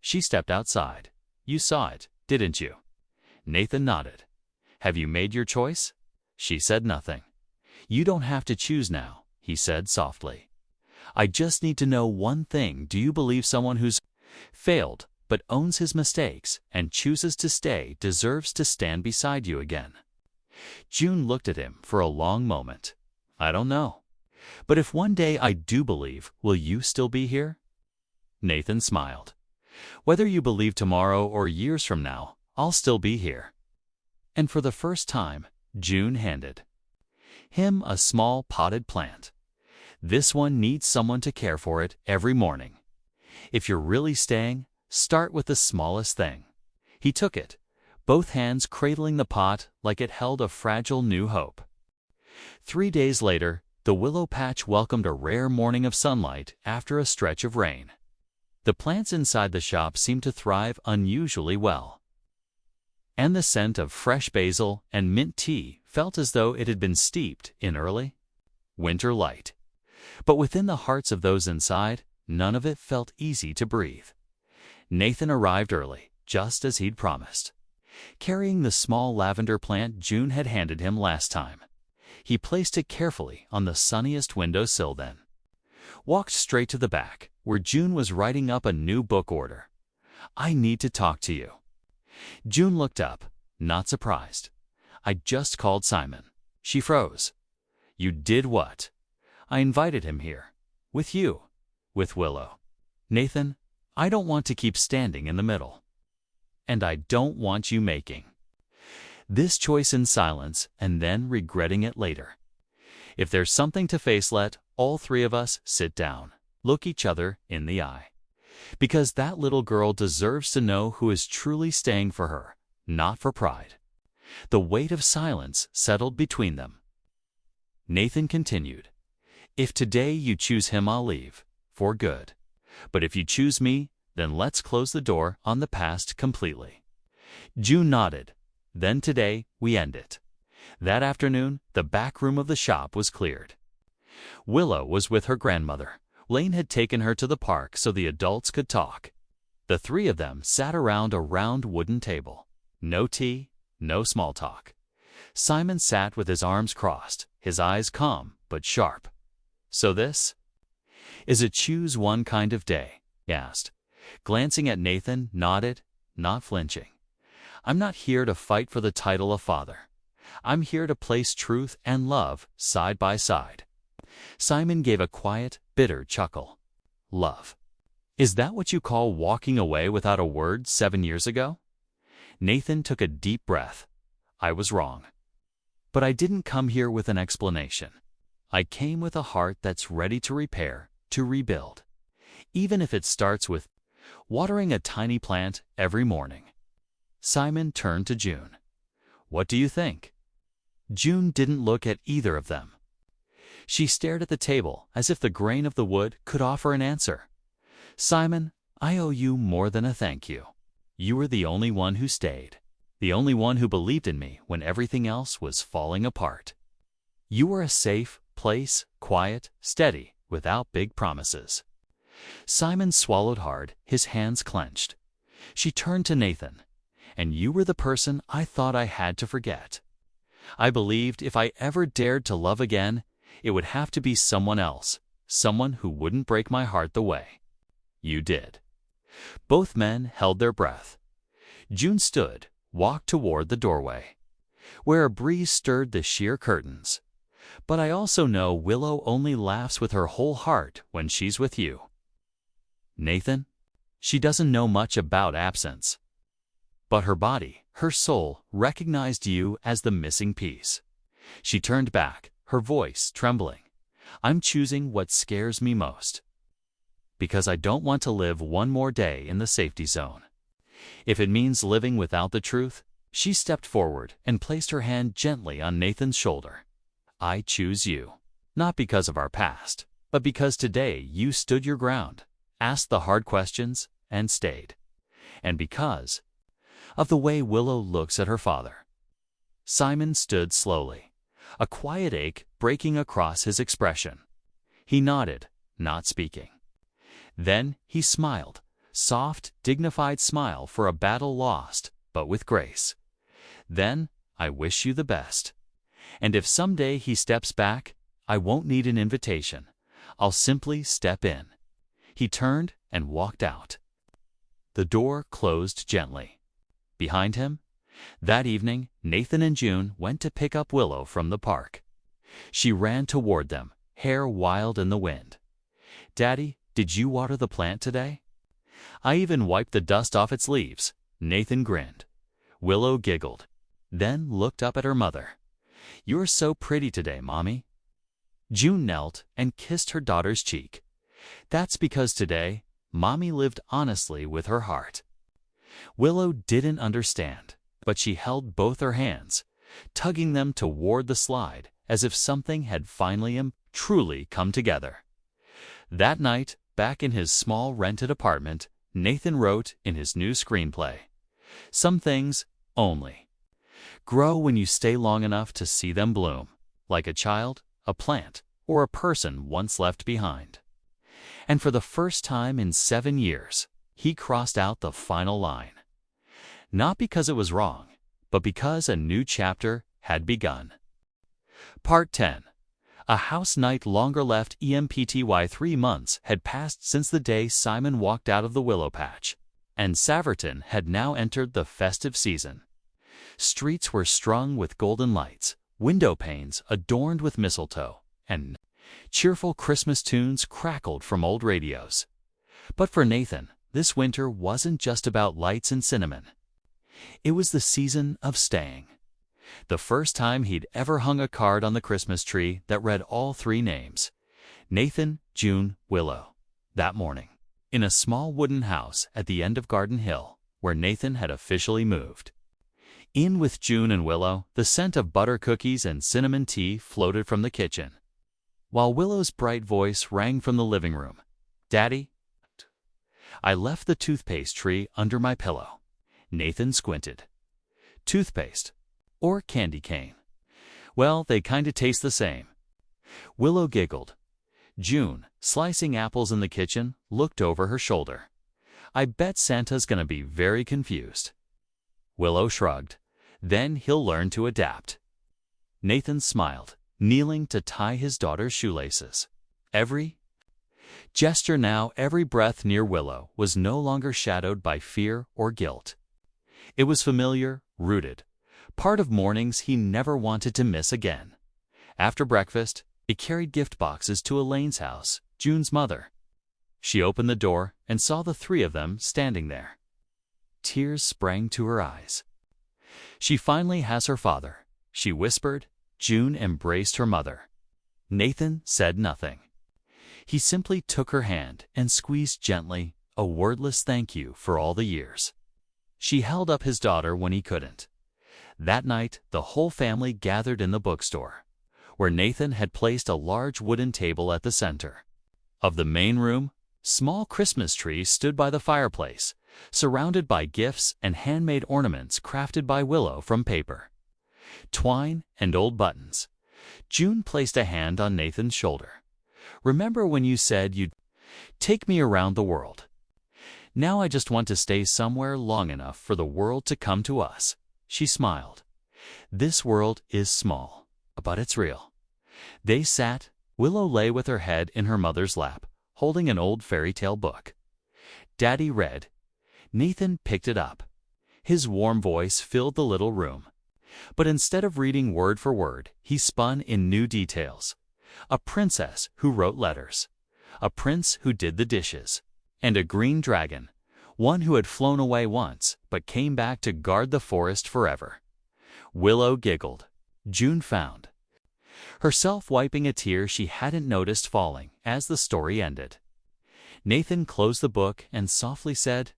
She stepped outside. "You saw it, didn't you?" Nathan nodded. "Have you made your choice?" She said nothing. "You don't have to choose now," he said softly. "I just need to know one thing. Do you believe someone who's failed but owns his mistakes and chooses to stay deserves to stand beside you again?" June looked at him for a long moment. "I don't know. But if one day I do believe, will you still be here?" Nathan smiled. "Whether you believe tomorrow or years from now, I'll still be here." And for the first time, June handed him a small potted plant. "This one needs someone to care for it every morning. If you're really staying, start with the smallest thing." He took it, both hands cradling the pot like it held a fragile new hope. 3 days later, the willow patch welcomed a rare morning of sunlight after a stretch of rain. The plants inside the shop seemed to thrive unusually well, and the scent of fresh basil and mint tea felt as though it had been steeped in early winter light. But within the hearts of those inside, none of it felt easy to breathe. Nathan arrived early, just as he'd promised, carrying the small lavender plant June had handed him last time. He placed it carefully on the sunniest windowsill, then walked straight to the back, where June was writing up a new book order. "I need to talk to you." June looked up, not surprised. "I just called Simon." She froze. "You did what?" "I invited him here. With you. With Willow." "Nathan, I don't want to keep standing in the middle. And I don't want you making this choice in silence and then regretting it later. If there's something to face, let all three of us sit down, look each other in the eye. Because that little girl deserves to know who is truly staying for her, not for pride." The weight of silence settled between them. Nathan continued, "If today you choose him, I'll leave, for good. But if you choose me, then let's close the door on the past completely." June nodded. "Then today we end it." That afternoon, the back room of the shop was cleared. Willow was with her grandmother. Lane had taken her to the park so the adults could talk. The three of them sat around a round wooden table. No tea, no small talk. Simon sat with his arms crossed, his eyes calm but sharp. "So this is a choose one kind of day?" he asked. Glancing at Nathan, nodded, not flinching. "I'm not here to fight for the title of father. I'm here to place truth and love side by side." Simon gave a quiet, bitter chuckle. "Love? Is that what you call walking away without a word 7 years ago?" Nathan took a deep breath. "I was wrong. But I didn't come here with an explanation. I came with a heart that's ready to repair, to rebuild. Even if it starts with watering a tiny plant every morning." Simon turned to June. "What do you think?" June didn't look at either of them. She stared at the table as if the grain of the wood could offer an answer. "Simon, I owe you more than a thank you. You were the only one who stayed, the only one who believed in me when everything else was falling apart. You were a safe place, quiet, steady, without big promises." Simon swallowed hard, his hands clenched. She turned to Nathan. "And you were the person I thought I had to forget. I believed if I ever dared to love again, it would have to be someone else, someone who wouldn't break my heart the way you did." Both men held their breath. June stood, walked toward the doorway. where a breeze stirred the sheer curtains. But I also know Willow only laughs with her whole heart when she's with you. Nathan? She doesn't know much about absence. But her body, her soul, recognized you as the missing piece. She turned back, her voice trembling. I'm choosing what scares me most. Because I don't want to live one more day in the safety zone. If it means living without the truth, she stepped forward and placed her hand gently on Nathan's shoulder. I choose you. Not because of our past, but because today you stood your ground, asked the hard questions, and stayed. And because of the way Willow looks at her father. Simon stood slowly, a quiet ache breaking across his expression. He nodded, not speaking. Then he smiled, soft, dignified smile for a battle lost, but with grace. Then, I wish you the best. And if someday he steps back, I won't need an invitation. I'll simply step in. He turned and walked out. The door closed gently. Behind him, that evening, Nathan and June went to pick up Willow from the park. She ran toward them, hair wild in the wind. Daddy, did you water the plant today? I even wiped the dust off its leaves. Nathan grinned. Willow giggled, then looked up at her mother. You're so pretty today, Mommy. June knelt and kissed her daughter's cheek. That's because today, Mommy lived honestly with her heart. Willow didn't understand, but she held both her hands, tugging them toward the slide as if something had finally and truly come together. That night, back in his small rented apartment, Nathan wrote in his new screenplay, "Some things, only, grow when you stay long enough to see them bloom, like a child, a plant, or a person once left behind." And for the first time in 7 years, he crossed out the final line. Not because it was wrong, but because a new chapter had begun. Part 10. A house night longer left EMPTY 3 months had passed since the day Simon walked out of the willow patch, and Saverton had now entered the festive season. Streets were strung with golden lights, window panes adorned with mistletoe, and cheerful Christmas tunes crackled from old radios. But for Nathan, this winter wasn't just about lights and cinnamon. It was the season of staying. The first time he'd ever hung a card on the Christmas tree that read all 3 names, Nathan, June, Willow, that morning, in a small wooden house at the end of Garden Hill, where Nathan had officially moved. In with June and Willow, the scent of butter cookies and cinnamon tea floated from the kitchen, while Willow's bright voice rang from the living room. Daddy? I left the toothpaste tree under my pillow. Nathan squinted. Toothpaste? Or candy cane? Well, they kinda taste the same. Willow giggled. June, slicing apples in the kitchen, looked over her shoulder. I bet Santa's gonna be very confused. Willow shrugged. Then he'll learn to adapt. Nathan smiled, kneeling to tie his daughter's shoelaces. Every gesture now, every breath near Willow was no longer shadowed by fear or guilt. It was familiar, rooted, part of mornings he never wanted to miss again. After breakfast, he carried gift boxes to Elaine's house, June's mother. She opened the door and saw the 3 of them standing there. Tears sprang to her eyes. She finally has her father, she whispered. June embraced her mother. Nathan said nothing. He simply took her hand and squeezed gently, a wordless thank you for all the years. She held up his daughter when he couldn't. That night, the whole family gathered in the bookstore, where Nathan had placed a large wooden table at the center of the main room. Small Christmas trees stood by the fireplace, surrounded by gifts and handmade ornaments crafted by Willow from paper, twine, and old buttons. June placed a hand on Nathan's shoulder. Remember when you said you'd take me around the world? Now I just want to stay somewhere long enough for the world to come to us. She smiled. This world is small, but it's real. They sat. Willow lay with her head in her mother's lap, holding an old fairy tale book. Daddy read. Nathan picked it up. His warm voice filled the little room. But instead of reading word for word, he spun in new details. A princess who wrote letters, a prince who did the dishes, and a green dragon, one who had flown away once but came back to guard the forest forever. Willow giggled. June found herself wiping a tear she hadn't noticed falling as the story ended. Nathan closed the book and softly said,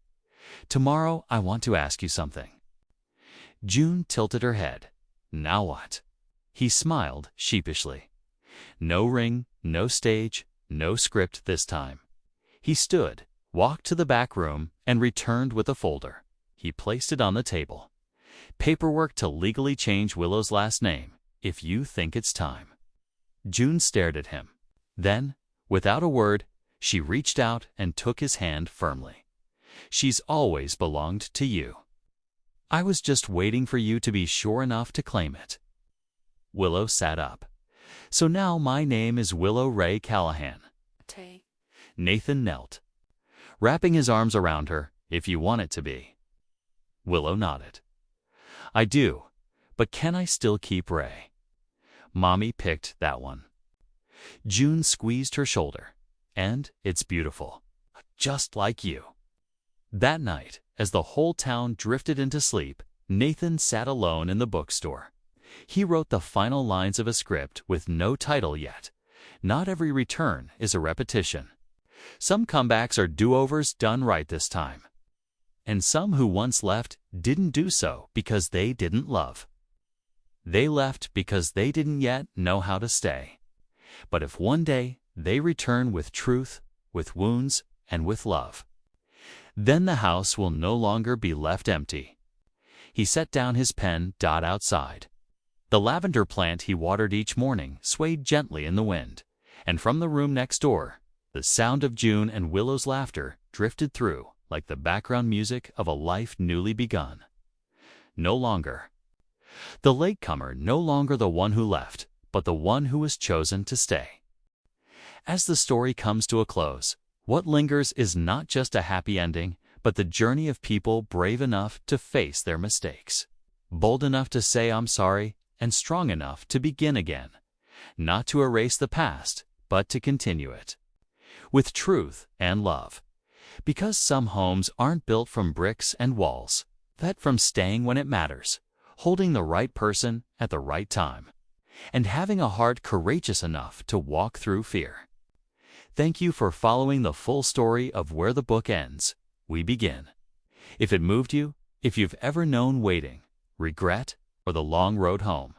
"Tomorrow I want to ask you something." June tilted her head. "Now what?" He smiled sheepishly. No ring, no stage, no script this time. He stood, walked to the back room, and returned with a folder. He placed it on the table. "Paperwork to legally change Willow's last name, if you think it's time." June stared at him. Then, without a word, she reached out and took his hand firmly. "She's always belonged to you. I was just waiting for you to be sure enough to claim it." Willow sat up. "So now my name is Willow Ray Callahan." Nathan knelt, wrapping his arms around her, "If you want it to be." Willow nodded. "I do, but can I still keep Ray?" "Mommy picked that one." June squeezed her shoulder. "And it's beautiful, just like you." That night, as the whole town drifted into sleep, Nathan sat alone in the bookstore. He wrote the final lines of a script with no title yet. Not every return is a repetition. Some comebacks are do-overs done right this time. And some who once left didn't do so because they didn't love. They left because they didn't yet know how to stay. But if one day they return with truth, with wounds, and with love, then the house will no longer be left empty. He set down his pen outside. The lavender plant he watered each morning swayed gently in the wind, and from the room next door, the sound of June and Willow's laughter drifted through like the background music of a life newly begun. No longer the latecomer, no longer the one who left, but the one who was chosen to stay. As the story comes to a close, what lingers is not just a happy ending, but the journey of people brave enough to face their mistakes, bold enough to say "I'm sorry," and strong enough to begin again, not to erase the past, but to continue it, with truth and love. Because some homes aren't built from bricks and walls, but from staying when it matters, holding the right person at the right time, and having a heart courageous enough to walk through fear. Thank you for following the full story of Where the Book Ends, We Begin. If it moved you, if you've ever known waiting, regret, or the long road home,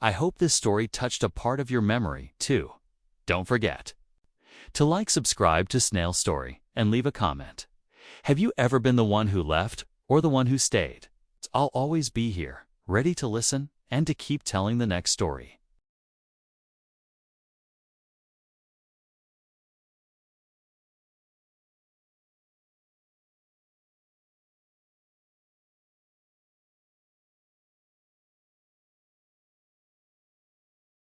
I hope this story touched a part of your memory, too. Don't forget to like, subscribe to Snail Story, and leave a comment. Have you ever been the one who left or the one who stayed? I'll always be here, ready to listen and to keep telling the next story.